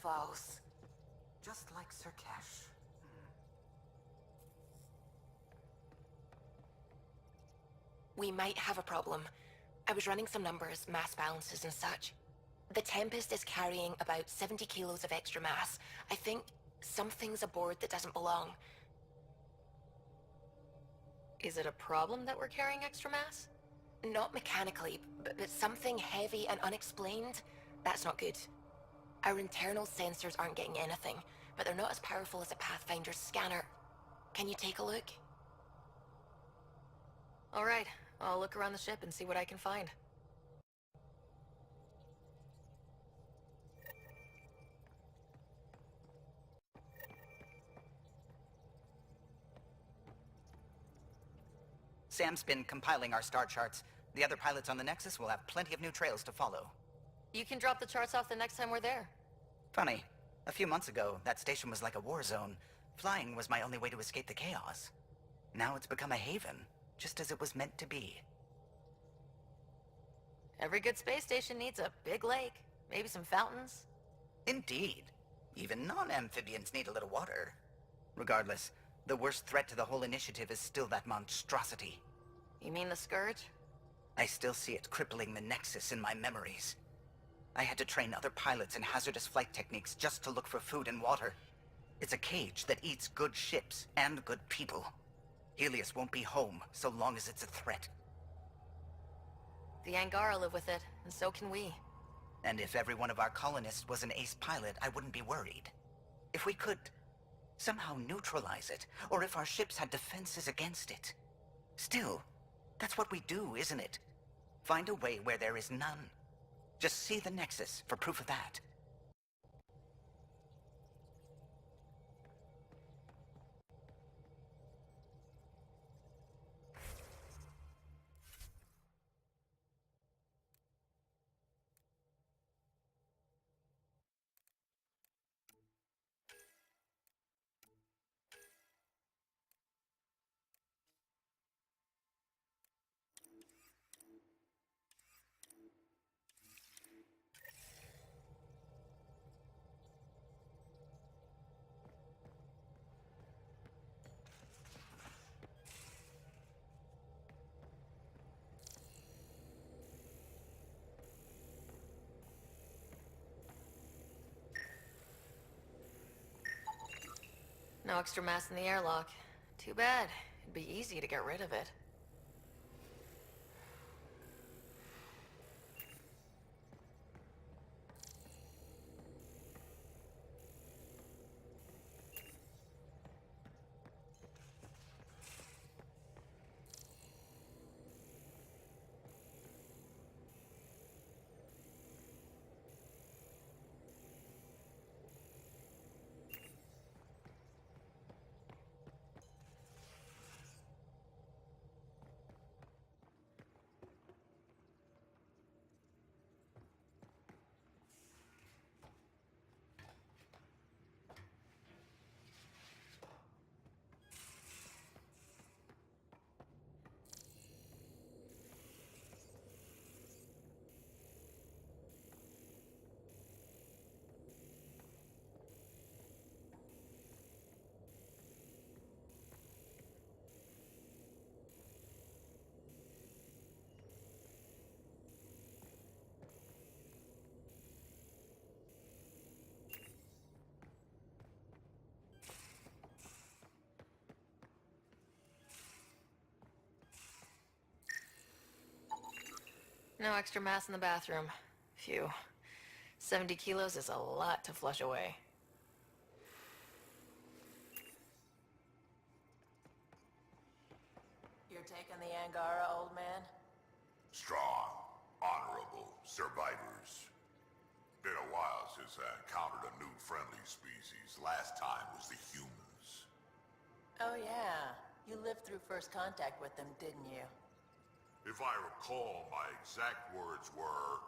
files. Just like Sirkesh. We might have a problem. I was running some numbers, mass balances and such. The Tempest is carrying about 70 kilos of extra mass. I think something's aboard that doesn't belong. Is it a problem that we're carrying extra mass? Not mechanically, but something heavy and unexplained. That's not good. Our internal sensors aren't getting anything, but they're not as powerful as a Pathfinder's scanner. Can you take a look? All right, I'll look around the ship and see what I can find. Sam's been compiling our star charts. The other pilots on the Nexus will have plenty of new trails to follow. You can drop the charts off the next time we're there. Funny. A few months ago, that station was like a war zone. Flying was my only way to escape the chaos. Now it's become a haven, just as it was meant to be. Every good space station needs a big lake, maybe some fountains. Indeed. Even non-amphibians need a little water. Regardless, the worst threat to the whole initiative is still that monstrosity. You mean the Scourge? I still see it crippling the Nexus in my memories. I had to train other pilots in hazardous flight techniques just to look for food and water. It's a cage that eats good ships and good people. Helios won't be home so long as it's a threat. The Angara live with it, and so can we. And if every one of our colonists was an ace pilot, I wouldn't be worried. If we could somehow neutralize it, or if our ships had defenses against it. Still, that's what we do, isn't it? Find a way where there is none. Just see the Nexus for proof of that. No extra mass in the airlock. Too bad. It'd be easy to get rid of it. No extra mass in the bathroom. Phew. 70 kilos is a lot to flush away. You're taking the Angara, old man? Strong, honorable survivors. Been a while since I encountered a new friendly species. Last time was the humans. Oh yeah. You lived through first contact with them, didn't you? If I recall, my exact words were,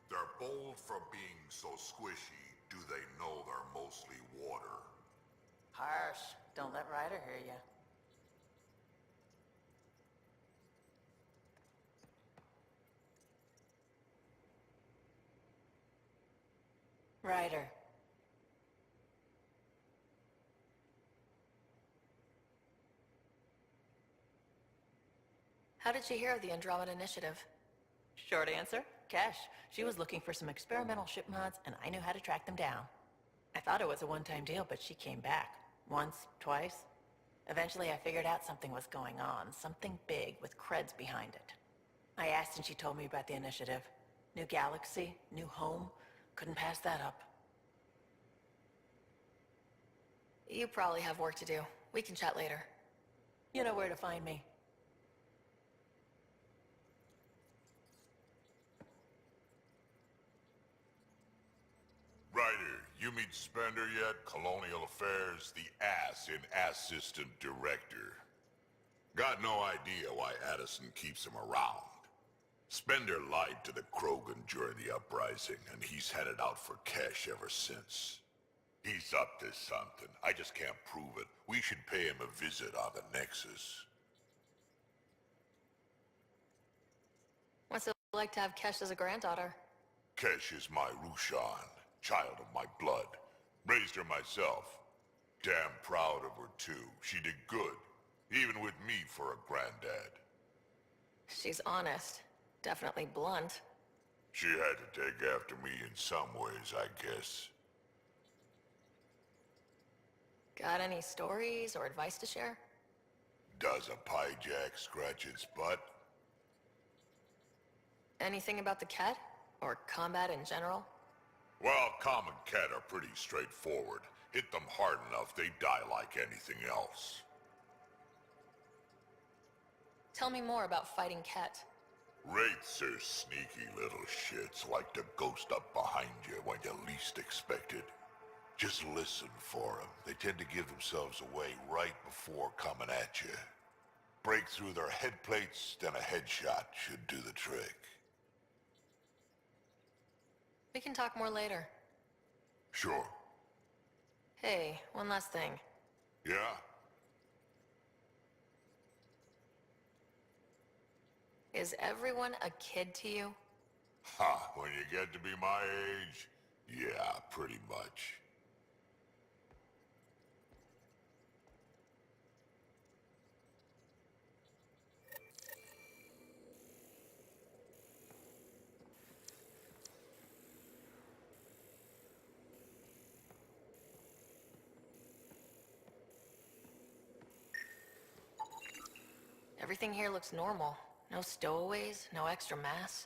"They're bold for being so squishy. Do they know they're mostly water?" Harsh. Don't let Ryder hear you. Ryder, How did she hear of the Andromeda initiative? Short answer, Cash. She was looking for some experimental ship mods, and I knew how to track them down. I thought it was a one-time deal, but she came back. Once, twice. Eventually, I figured out something was going on, something big with creds behind it. I asked and she told me about the initiative. New galaxy, new home. Couldn't pass that up. You probably have work to do. We can chat later. You know where to find me. Ryder, you meet Spender yet? Colonial Affairs, the ass in Assistant Director. Got no idea why Addison keeps him around. Spender lied to the Krogan during the uprising, and he's headed out for cash ever since. He's up to something. I just can't prove it. We should pay him a visit on the Nexus. What's it like to have Kesh as a granddaughter? Kesh is my Rushan, child of my blood. Raised her myself. Damn proud of her too. She did good, even with me for a granddad. She's honest. Definitely blunt. She had to take after me in some ways, I guess. Got any stories or advice to share? Does a pyjak scratch its butt? Anything about the Ket? Or combat in general? Well, common Ket are pretty straightforward. Hit them hard enough, they die like anything else. Tell me more about fighting Ket. Wraiths are sneaky little shits, like to ghost up behind you when you least expect it. Just listen for them. They tend to give themselves away right before coming at you. Break through their head plates, then a headshot should do the trick. We can talk more later. Sure. Hey, one last thing. Yeah? Is everyone a kid to you? Ha, when you get to be my age, yeah, pretty much. Everything here looks normal. No stowaways, no extra mass.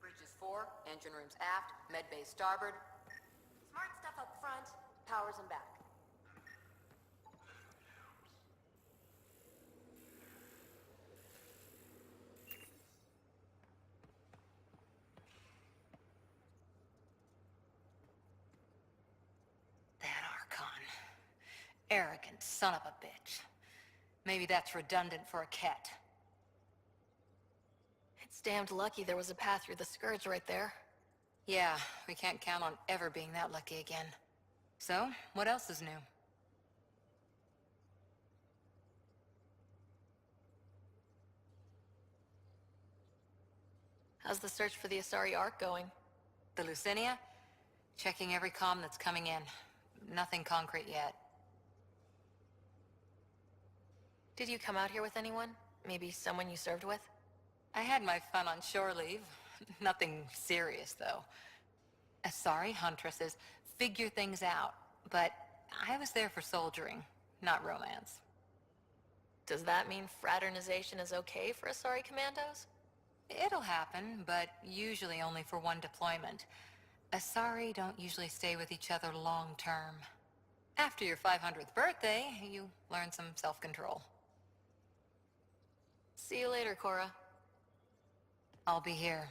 Bridges 4, engine rooms aft, med bay starboard. Smart stuff up front, powers and back. That Archon. Arrogant son of a bitch. Maybe that's redundant for a cat. It's damned lucky there was a path through the Scourge right there. Yeah, we can't count on ever being that lucky again. So, what else is new? How's the search for the Asari Ark going? The Lucinia? Checking every comm that's coming in. Nothing concrete yet. Did you come out here with anyone? Maybe someone you served with? I had my fun on shore leave. Nothing serious, though. Asari huntresses figure things out, but I was there for soldiering, not romance. Does that mean fraternization is okay for Asari commandos? It'll happen, but usually only for one deployment. Asari don't usually stay with each other long term. After your 500th birthday, you learn some self-control. See you later, Cora. I'll be here.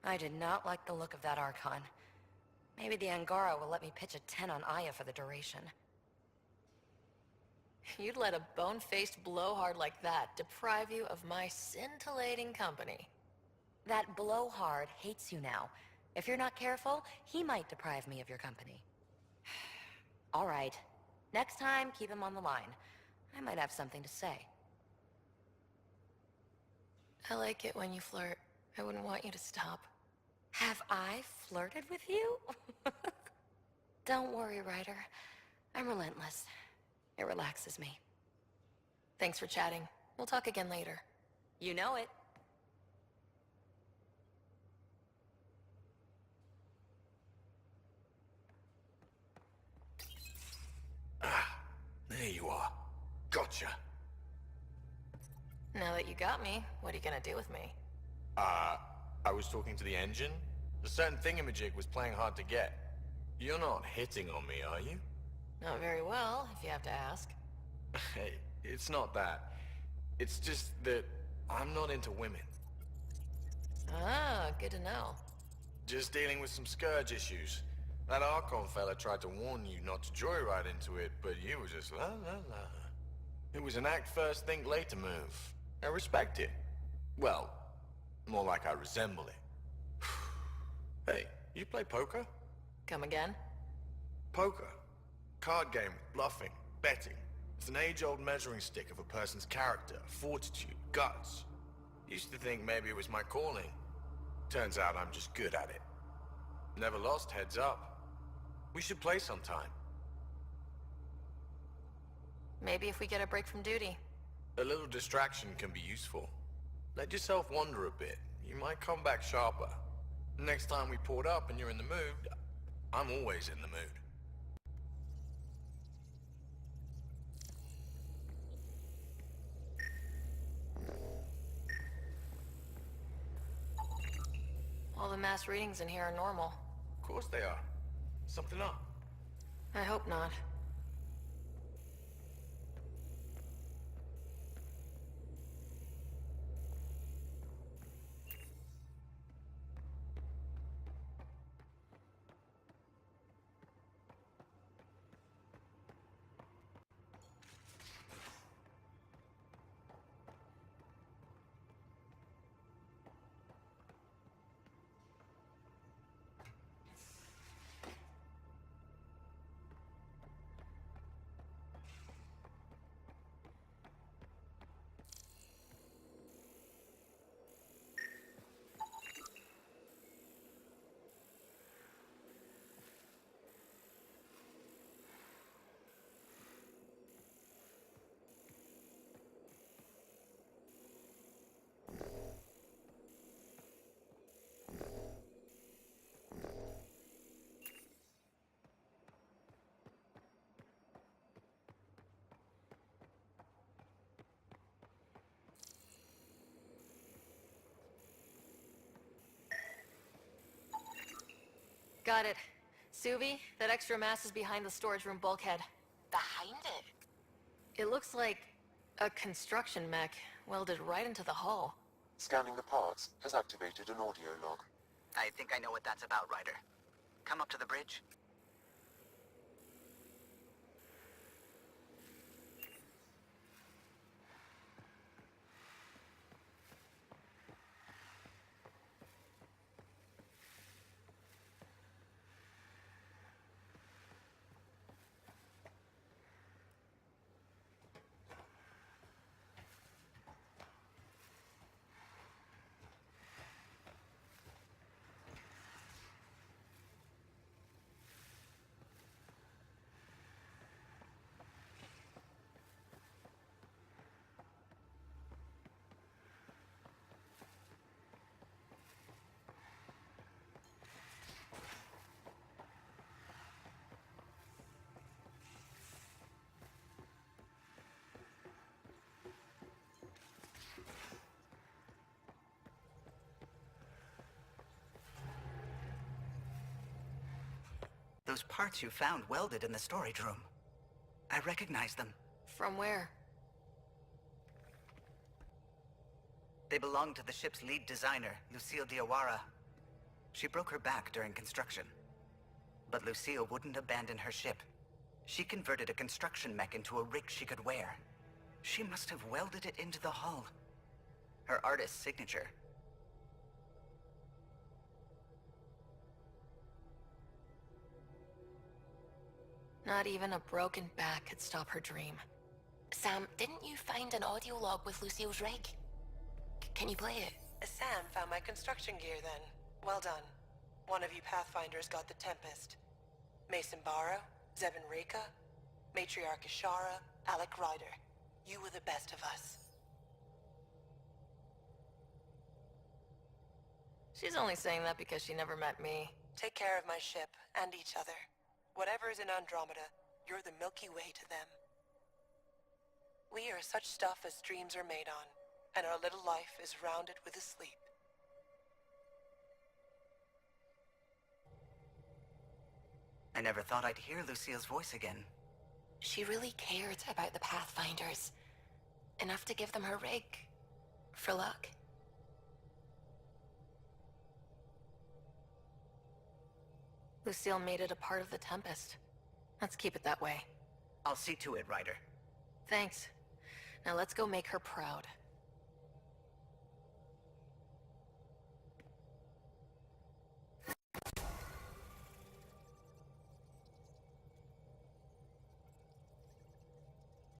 I did not like the look of that Archon. Maybe the Angara will let me pitch a 10 on Aya for the duration. You'd let a bone-faced blowhard like that deprive you of my scintillating company. That blowhard hates you now. If you're not careful, he might deprive me of your company. All right. Next time, keep him on the line. I might have something to say. I like it when you flirt. I wouldn't want you to stop. Have I flirted with you? Don't worry, Ryder. I'm relentless. It relaxes me. Thanks for chatting. We'll talk again later. You know it. There you are. Gotcha. Now that you got me, what are you gonna do with me? I was talking to the engine. A certain thingamajig was playing hard to get. You're not hitting on me, are you? Not very well, if you have to ask. Hey, it's not that. It's just that I'm not into women. Ah, good to know. Just dealing with some scourge issues. That Archon fella tried to warn you not to joyride into it, but you were just la la la. It was an act first, think later move. I respect it. Well, more like I resemble it. Hey, you play poker? Come again? Poker. Card game with bluffing, betting. It's an age-old measuring stick of a person's character, fortitude, guts. Used to think maybe it was my calling. Turns out I'm just good at it. Never lost, heads up. We should play sometime. Maybe if we get a break from duty. A little distraction can be useful. Let yourself wander a bit. You might come back sharper. Next time we port up and you're in the mood, I'm always in the mood. All the mass readings in here are normal. Of course they are. Something up. I hope not. Got it. Suvi, that extra mass is behind the storage room bulkhead. Behind it? It looks like a construction mech welded right into the hull. Scanning the parts has activated an audio log. I think I know what that's about, Ryder. Come up to the bridge. Those parts you found welded in the storage room. I recognize them. From where? They belong to the ship's lead designer, Lucille Diawara. She broke her back during construction. But Lucille wouldn't abandon her ship. She converted a construction mech into a rig she could wear. She must have welded it into the hull. Her artist's signature. Not even a broken back could stop her dream. Sam, didn't you find an audio log with Lucille's rig? Can you play it? Sam found my construction gear then. Well done. One of you Pathfinders got the Tempest. Mason Barrow, Zevin Reka, Matriarch Ishara, Alec Ryder. You were the best of us. She's only saying that because she never met me. Take care of my ship and each other. Whatever is in Andromeda, you're the Milky Way to them. We are such stuff as dreams are made on, and our little life is rounded with a sleep. I never thought I'd hear Lucille's voice again. She really cared about the Pathfinders. Enough to give them her rig. For luck. Lucille made it a part of the Tempest. Let's keep it that way. I'll see to it, Ryder. Thanks. Now let's go make her proud.